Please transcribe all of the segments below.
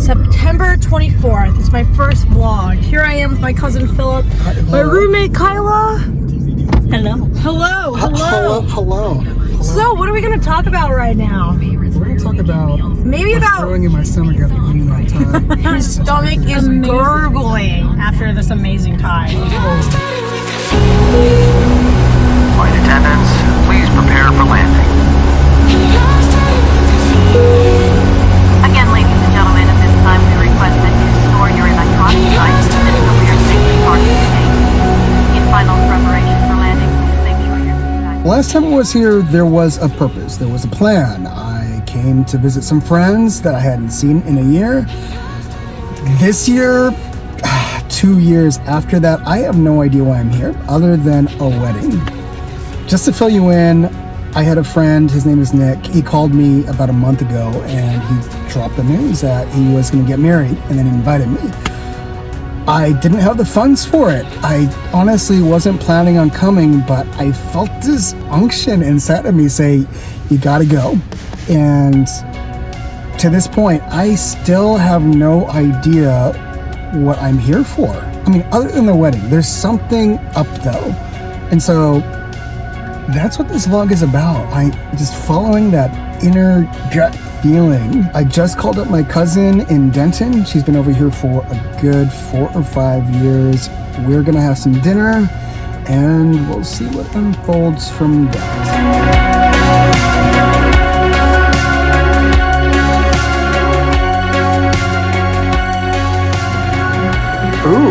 September 24th. It's my first vlog. Here I am with my cousin Philip, my roommate Kyla. Hello. Hello. Hello. Hello. So, what are we going to talk about right now? We're going to talk about what's growing in my stomach after eating that time. His stomach is gurgling after this amazing time. Flight attendants, please prepare for landing. Again, ladies and gentlemen, at this time we request that you store your electronic devices until we are safely parked in the gate. In final preparation for landing, please make sure your seat. Last time I was here, there was a purpose. There was a plan. I came to visit some friends that I hadn't seen in a year. This year, 2 years after that, I have no idea why I'm here other than a wedding. Just to fill you in, I had a friend, his name is Nick. He called me about a month ago and he dropped the news that he was going to get married and then he invited me. I didn't have the funds for it. I honestly wasn't planning on coming, but I felt this unction inside of me say, you gotta go. And to this point, I still have no idea what I'm here for. I mean, other than the wedding, there's something up though. And so that's what this vlog is about. I'm just following that inner gut feeling. I just called up my cousin in Denton. She's been over here for a good 4 or 5 years. We're gonna have some dinner and we'll see what unfolds from that. Ooh,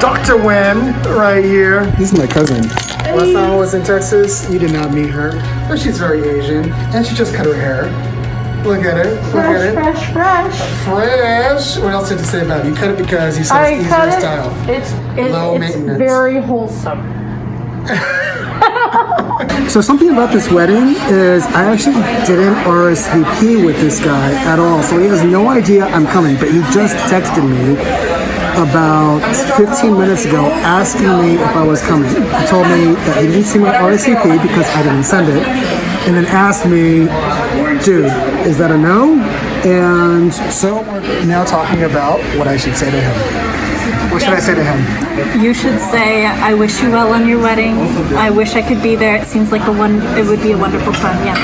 Dr. Wen right here. This is my cousin. Last time I was in Texas, you did not meet her, but she's very Asian, and she just cut her hair. Look at it. Look at it. Fresh. What else did you say about it? You cut it because you said it's easier style. It's low maintenance. Very wholesome. So something about this wedding is I actually didn't RSVP with this guy at all. So he has no idea I'm coming, but he just texted me about 15 minutes ago asking me if I was coming. He told me that he didn't see my RSVP because I didn't send it, and then asked me, dude, is that a no? And so we're now talking about what I should say to him. What should I say to him? You should say, I wish you well on your wedding. I wish I could be there. It seems like it would be a wonderful time, yeah.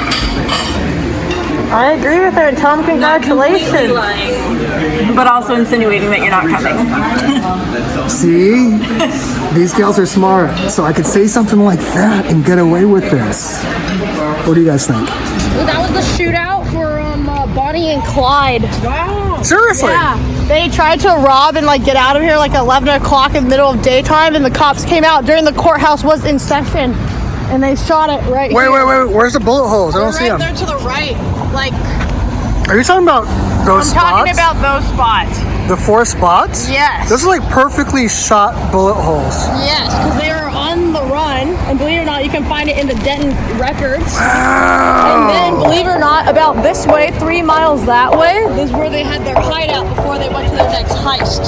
I agree with her. Tell him congratulations. But also insinuating that you're not coming. See? These gals are smart. So I could say something like that and get away with this. What do you guys think? That was the shootout for Bonnie and Clyde. Wow. Seriously? Yeah. They tried to rob and get out of here 11 o'clock in the middle of daytime, and the cops came out during the courthouse was in session, and they shot it right here. Wait. Where's the bullet holes? I don't see them. They're to the right. Are you talking about those spots? I'm talking about those spots. The 4 spots? Yes. Those are perfectly shot bullet holes. Yes, because they are on the run, and believe it or not, you can find it in the Denton records. Wow. And then, believe it or not, about this way, 3 miles that way, is where they had their hideout before they went to their next heist.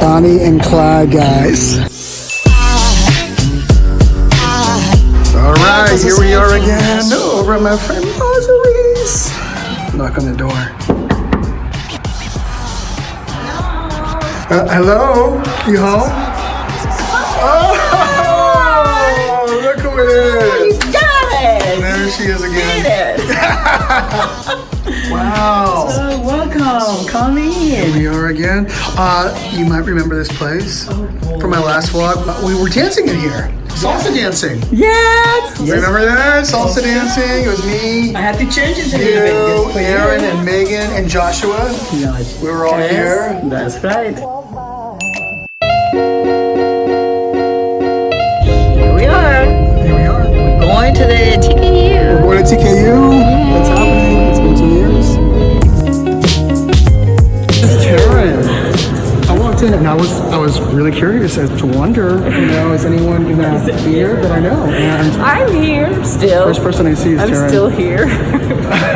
Bonnie and Clyde, guys. All right, here we are again over at my friend Marjorie's. Knock on the door. Hello? You home? Oh, look who it is. You got it. There she is again. Did it. Wow. So welcome. Come in. Here we are again. You might remember this place from my last vlog. We were dancing in here. Salsa dancing. Yes. Remember that? Salsa dancing. It was me. I had to change it a You, little bit. Aaron, and Megan, and Joshua. Yes. We were all here. That's right. Here we are. Here we are. We're going to the TKU. We're going to TKU. What's happening? It's been 2 years. Aaron. I walked in and I was really curious as to wonder, is anyone in that here that I know? And I'm here still. first person I see is I'm Taryn. still here. A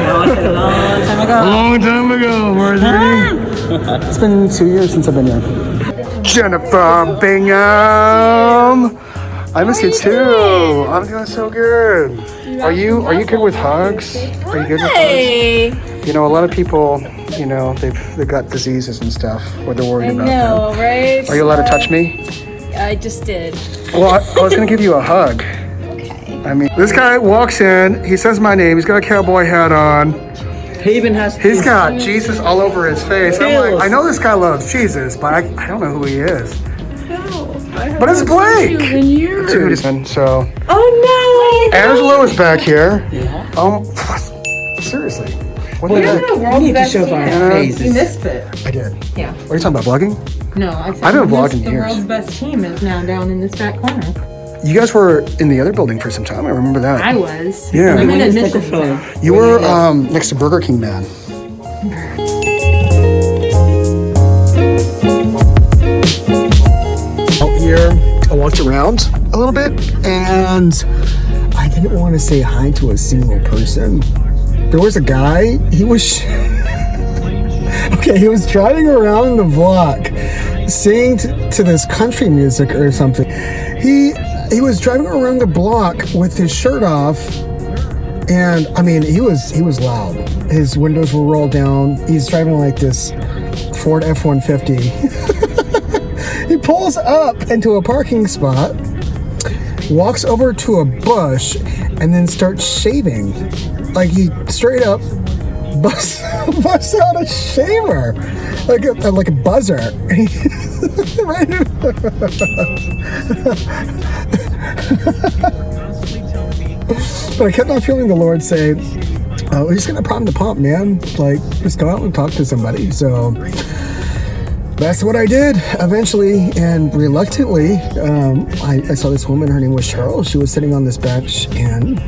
long time ago. A long time ago, Marjorie. It's been 2 years since I've been here. Jennifer Bingham. I miss you too. I'm doing so good. Are you good with hugs? Are you good with hugs? You know, a lot of people, you know, they've got diseases and stuff, or they're worried about them. Right? Are you allowed to touch me? I just did. Well, I was gonna give you a hug. Okay. I mean, this guy walks in. He says my name. He's got a cowboy hat on. He even has. He's got Jesus all over his face. I'm like, I know this guy loves Jesus, but I don't know who he is. But it's Blake. Dude, so. Oh no! Angelo is back here. Seriously. What the heck? We need to show our faces. You missed it. I did. Yeah. What are you talking about, vlogging? No, I said I've been you vlogging missed the years. world's best team is now down in this back corner. You guys were in the other building for some time. I remember that. I was. Yeah. I'm in Let's take a admissions photo. now. You were next to Burger King Man. Out here, I walked around a little bit, and I didn't want to say hi to a single person. There was a guy. He was okay. He was driving around the block, singing to this country music or something. He was driving around the block with his shirt off, and I mean, he was loud. His windows were rolled down. He's driving like this Ford F-150. He pulls up into a parking spot, walks over to a bush, and then starts shaving. Like he straight up busts out a shaver, like a buzzer. Right. But I kept on feeling the Lord say, we're just gonna prime the pump, man. Like, just go out and talk to somebody. So that's what I did eventually, and reluctantly. I saw this woman. Her name was Cheryl. She was sitting on this bench, and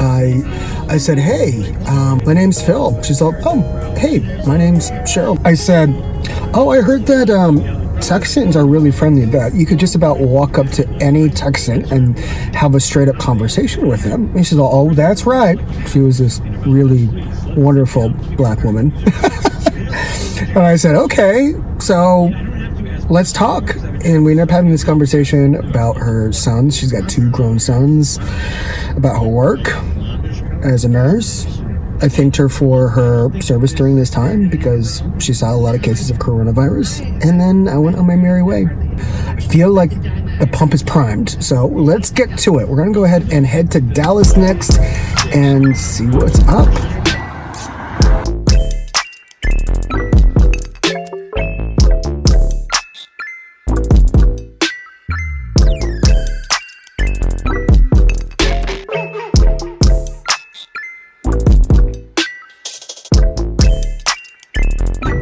I said, "Hey, my name's Phil." She's like, "Oh, hey, my name's Cheryl." I said, "Oh, I heard that Texans are really friendly. That you could just about walk up to any Texan and have a straight up conversation with them." And she's like, "Oh, that's right." She was this really wonderful black woman. And I said, "Okay, so let's talk." And we ended up having this conversation about her sons. She's got 2 grown sons, about her work as a nurse. I thanked her for her service during this time because she saw a lot of cases of coronavirus. And then I went on my merry way. I feel like the pump is primed. So let's get to it. We're going to go ahead and head to Dallas next and see what's up.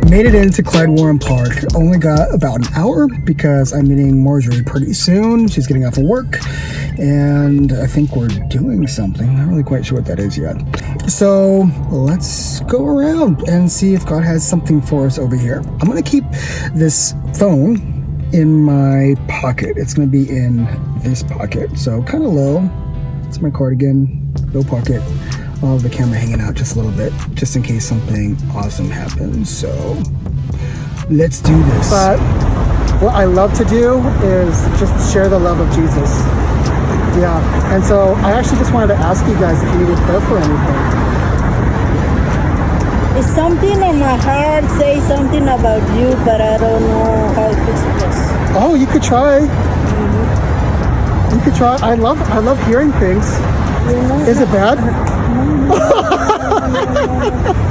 Made it into Clyde Warren Park. Only got about an hour because I'm meeting Marjorie pretty soon. She's getting off of work, and I think we're doing something. Not really quite sure what that is yet. So let's go around and see if God has something for us over here. I'm gonna keep this phone in my pocket. It's gonna be in this pocket, so kind of low. It's my cardigan, low pocket. I'll have the camera hanging out just a little bit, just in case something awesome happens. So let's do this. But what I love to do is just share the love of Jesus. Yeah, and so I actually just wanted to ask you guys if you needed prayer for anything. It's something on my heart, say something about you, but I don't know how to express. Oh, you could try. You could try. I love hearing things. Is it bad?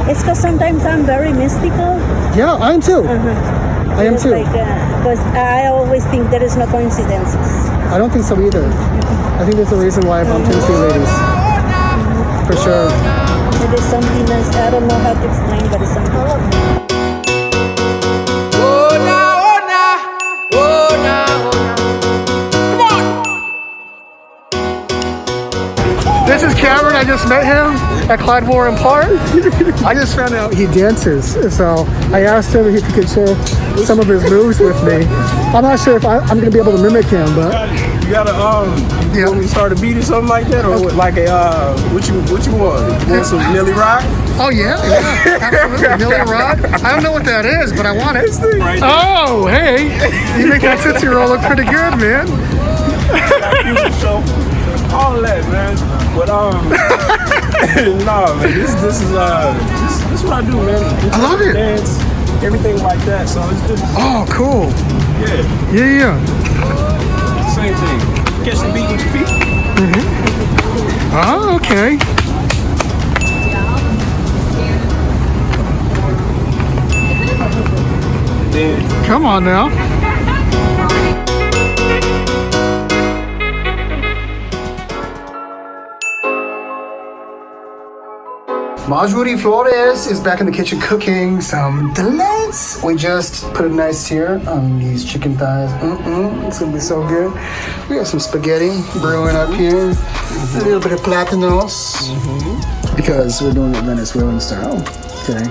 It's because sometimes I'm very mystical. Yeah, I am too. I am too. Because I always think there is no coincidences. I don't think so either. I think there's a reason why I bumped into you ladies. For sure. It is something else. I don't know how to explain, but it's something. This is Cameron. I just met him at Clyde Warren Park. I just found out he dances, so I asked him if he could share some of his moves with me. I'm not sure if I'm going to be able to mimic him, but you gotta you want me to start a beat or something like that, or like a what you want? You want some Millie Rock? oh yeah, absolutely. Millie Rock. I don't know what that is, but I want it. Oh, hey, you make that 6-year-old look pretty good, man. all that, man. But nah, man, this is what I do, man. I love it. Dance, everything like that. So it's just Oh, cool. yeah, Yeah. same thing. Catch the beat with your feet. Oh, okay. Then Come on now. Marjorie Flores is back in the kitchen cooking some delights. We just put a nice sear on these chicken thighs. It's gonna be so good. We got some spaghetti brewing up here. A little bit of platanos. Because we're doing it Venezuelan style. Okay.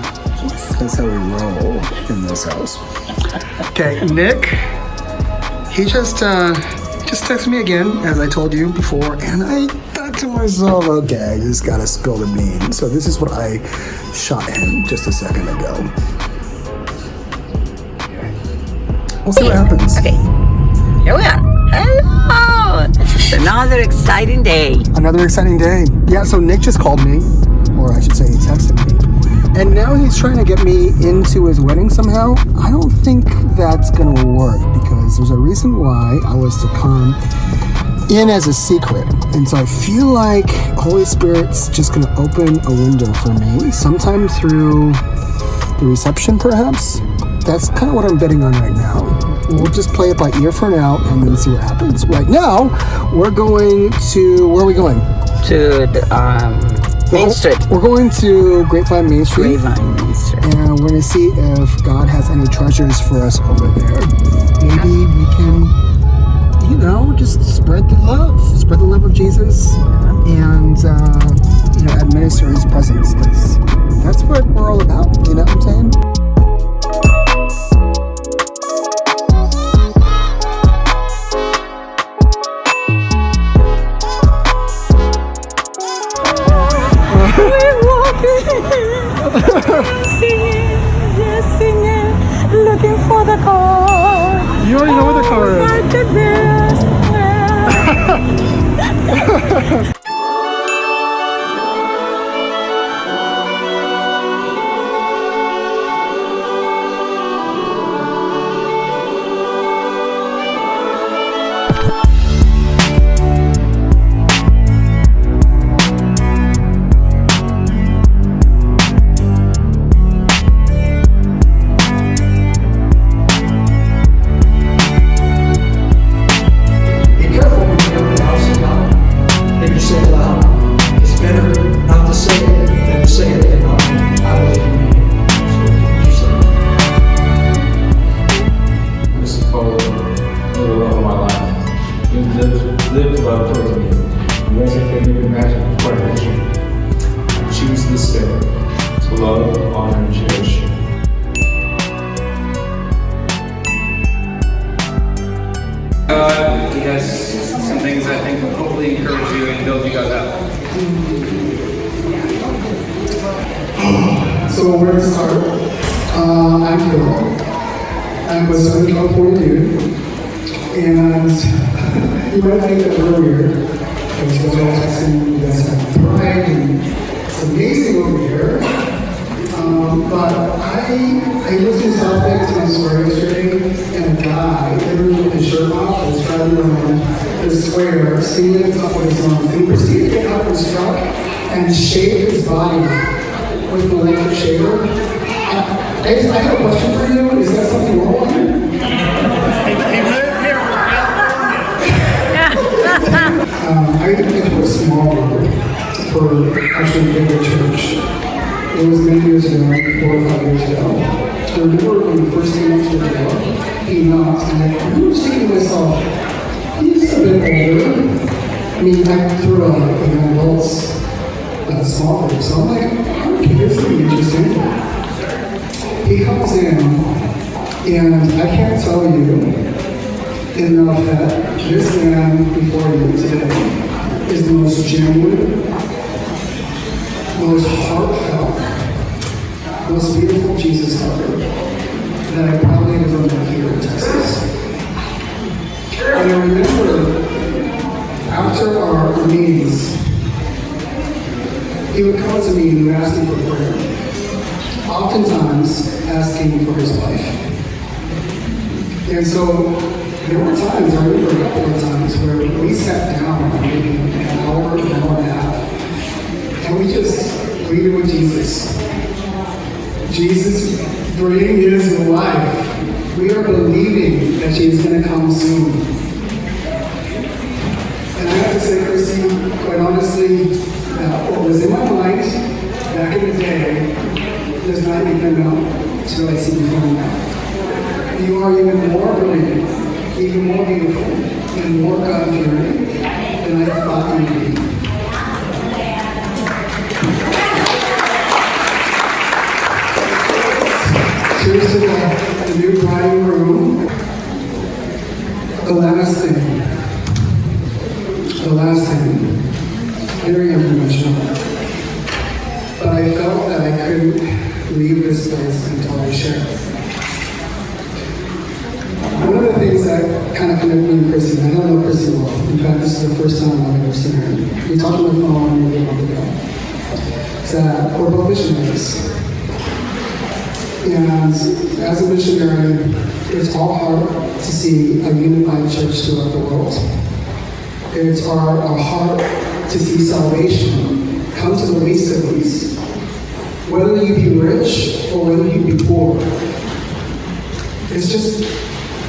That's how we roll in this house. Okay, Nick, he just texted me again, as I told you before, and I thought to myself, okay, I just gotta spill the beans. So this is what I shot him just a second ago. We'll see what happens. Okay, here we are. Hello! It's another exciting day. Another exciting day. Yeah, so Nick just called me, or I should say he texted me. And now he's trying to get me into his wedding somehow. I don't think that's gonna work because there's a reason why I was to come in as a secret. And so I feel like Holy Spirit's just gonna open a window for me, sometime through the reception perhaps. That's kind of what I'm betting on right now. We'll just play it by ear for now and then see what happens. Right now, we're going to, where are we going? To the Main Street. We're going to Grapevine Main Street. Grapevine Main Street. And we're going to see if God has any treasures for us over there. Maybe we can, just spread the love of Jesus, and administer His presence, because that's what we're all about. You know what I'm saying? Singing, looking for the car. You already know where the car is. My goodness. Lived love towards me. You guys can't even imagine what I mentioned. I choose this day to love, honor, and cherish you. He has some things I think will hopefully encourage you and build you guys up. So where to start? I'm Phil. I'm a Southern California dude, and you might think that we're weird because you guys are texting, you guys have pride, and it's amazing over here. But I was in South Lake to the square yesterday, and a guy, literally with his shirt off, was driving around the square, singing up with his lungs. And he proceeded to get out of his truck and shave his body with the electric shaver. I have a question for you. Is that something wrong here? I went to a small group for actually a bigger church. It was many years ago, 4 or 5 years ago. I remember when we first came up to the door, he knocked, and I remember thinking to myself, he's a bit older. I mean, I threw an adults small group, so I'm like, okay, this is going to be interesting. He comes in, and I can't tell you enough that this man before you today is the most genuine, most heartfelt, most beautiful Jesus lover that I probably have ever met here in Texas. And I remember asking for prayer, oftentimes asking for his life. And so there were times, I remember a couple of times, where we sat down for maybe an hour and a half, and we just pleaded with Jesus. Jesus, bring his life. We are believing that she is going to come soon. And I have to say, Chrissy, quite honestly, what was in my mind back in the day does not even come out to what I see before me now. You are even more brilliant, even more beautiful, and more God-fearing than I thought you would be. Cheers to the new bride and groom. The last thing, very unconventional. But I felt that I couldn't leave this place until I shared. One of the things that kind of connected me and Chrissy, I don't know Chrissy well. In fact, this is the first time I've ever seen her. We talked on the phone maybe a month ago. Is that we're both missionaries. And as a missionary, it's our heart to see a unified church throughout the world. It's our heart to see salvation come to the least of these. Whether you be rich or whether you be poor. It's just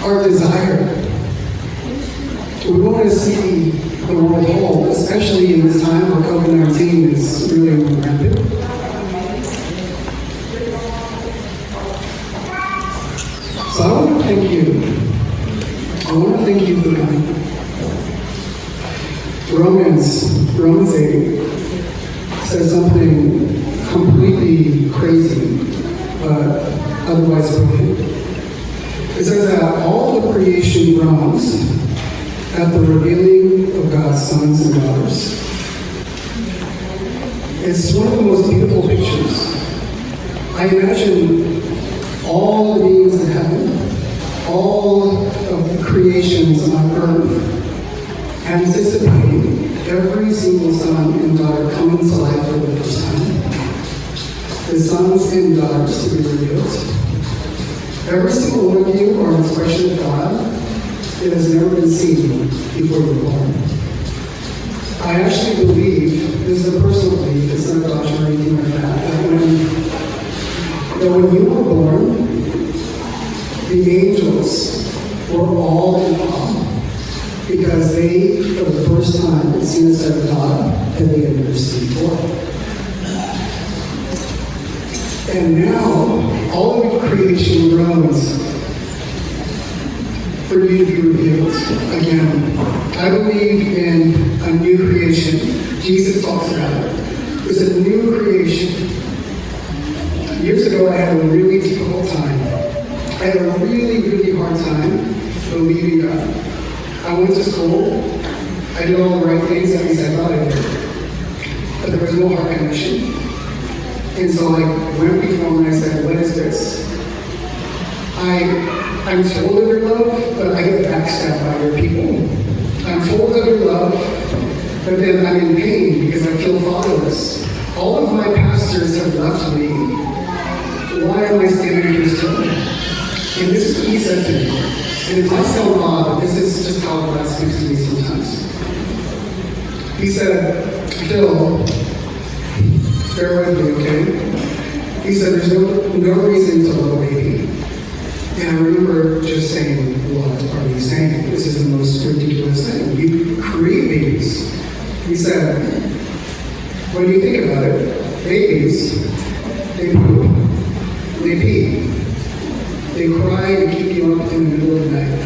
our desire. We want to see the world whole, especially in this time where COVID-19 is really rampant. So I want to thank you. I want to thank you for coming. Romans 8 says something completely crazy, but otherwise brilliant. It says that all of creation groans at the revealing of God's sons and daughters. It's one of the most beautiful pictures. I imagine all the beings in heaven, all of the creations on earth, anticipating every single son and daughter coming to life for the first time. The sons and daughters to be revealed. Every single one of you are an expression of God that has never been seen before you were born. I actually believe, this is a personal belief, it's not a doctrine or anything like that, that when you were born, the angels were all in awe because they, for the first time, had seen a set of God that they had never seen before. And now, all of creation groans for you to be revealed again. I believe in a new creation. Jesus talks about it. There's a new creation. Years ago, I had a really difficult time. I had a really, really hard time believing God. I went to school. I did all the right things, at least I thought I did. But there was no heart connection. And so I went before him and I said, what is this? I'm told of your love, but I get backstabbed by your people. I'm told of your love, but then I'm in pain because I feel fatherless. All of my pastors have left me. Why am I standing here still? And this is what he said to me. And it might sound odd, but this is just how God speaks to me sometimes. He said, Phil, bear with me, okay? He said, there's no reason to love a baby. And I remember just saying, what are you saying? This is the most ridiculous thing. You create babies. He said, when you think about it, babies, they poop, they pee, they cry to keep you up in the middle of the night.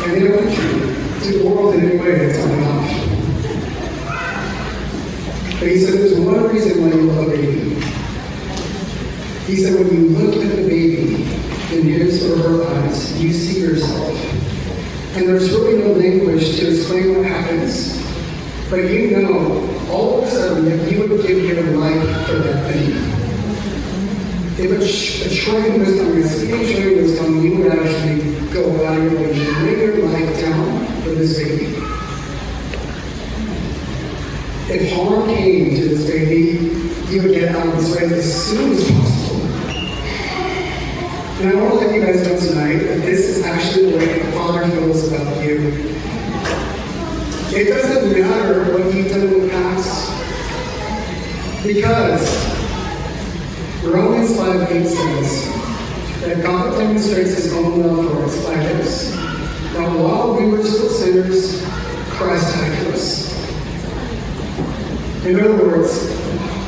And they don't contribute to the world in any way that's coming off. But he said, there's one reason why you love a baby. He said, when you look at the baby in his or her eyes, you see yourself. And there's really no language to explain what happens. But you know, all of a sudden, that you would give your life for that thing. If a train was coming, a speeding train was coming, you would actually go out of your way and lay your life down for this baby. If harm came to this baby, he would get out of his way as soon as possible. And I want to let you guys know tonight that this is actually the way a father feels about you. It doesn't matter what you've done in the past, because Romans 5:8 says that God demonstrates his own love for us by this, that while we were still sinners, Christ died for us. In other words,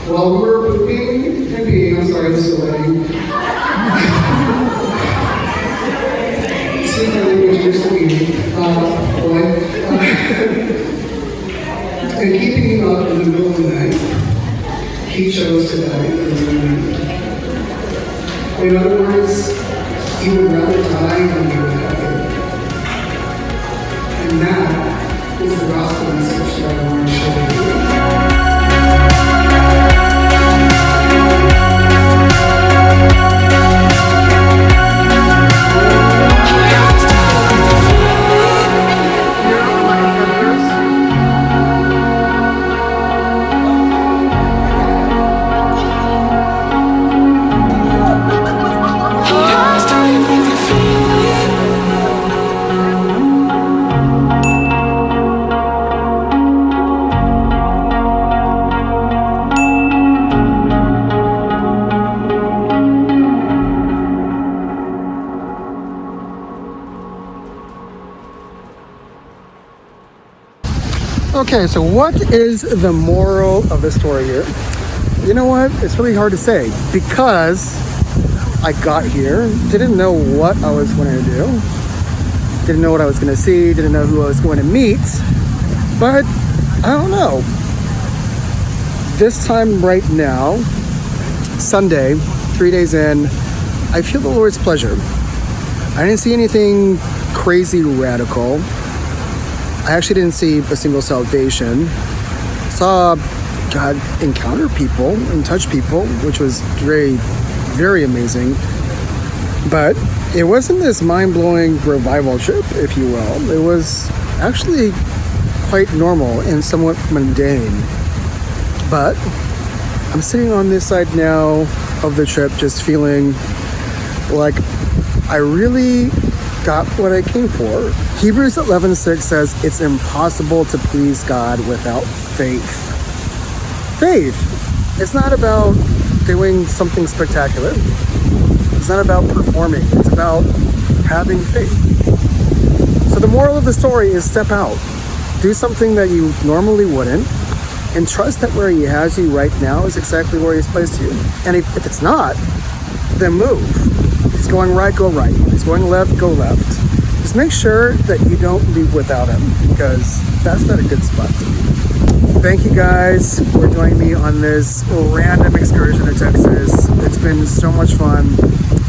while we were pooping and peeing, I'm sorry, this is wedding. Excuse my language, you're still eating, boy. And keeping him up in the middle of the night, he chose to die for you. In other words, he would rather die than be without you. And that is the gospel message that I want to share with you. Okay, so what is the moral of the story here? You know what? It's really hard to say because I got here, didn't know what I was going to do, didn't know what I was going to see, didn't know who I was going to meet, but I don't know. This time right now, Sunday, 3 days in, I feel the Lord's pleasure. I didn't see anything crazy radical. I actually didn't see a single salvation. Saw God encounter people and touch people, which was very, very amazing. But it wasn't this mind-blowing revival trip, if you will. It was actually quite normal and somewhat mundane. But I'm sitting on this side now of the trip just feeling like I really got what I came for. Hebrews 11:6 says it's impossible to please God without faith. Faith. It's not about doing something spectacular. It's not about performing. It's about having faith. So the moral of the story is step out. Do something that you normally wouldn't, and trust that where he has you right now is exactly where he's placed you. And if it's not, then move. He's going right, go right. He's going left, go left. Just make sure that you don't leave without him, because that's not a good spot to be. Thank you guys for joining me on this random excursion to Texas. It's been so much fun,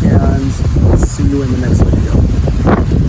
and I'll see you in the next video.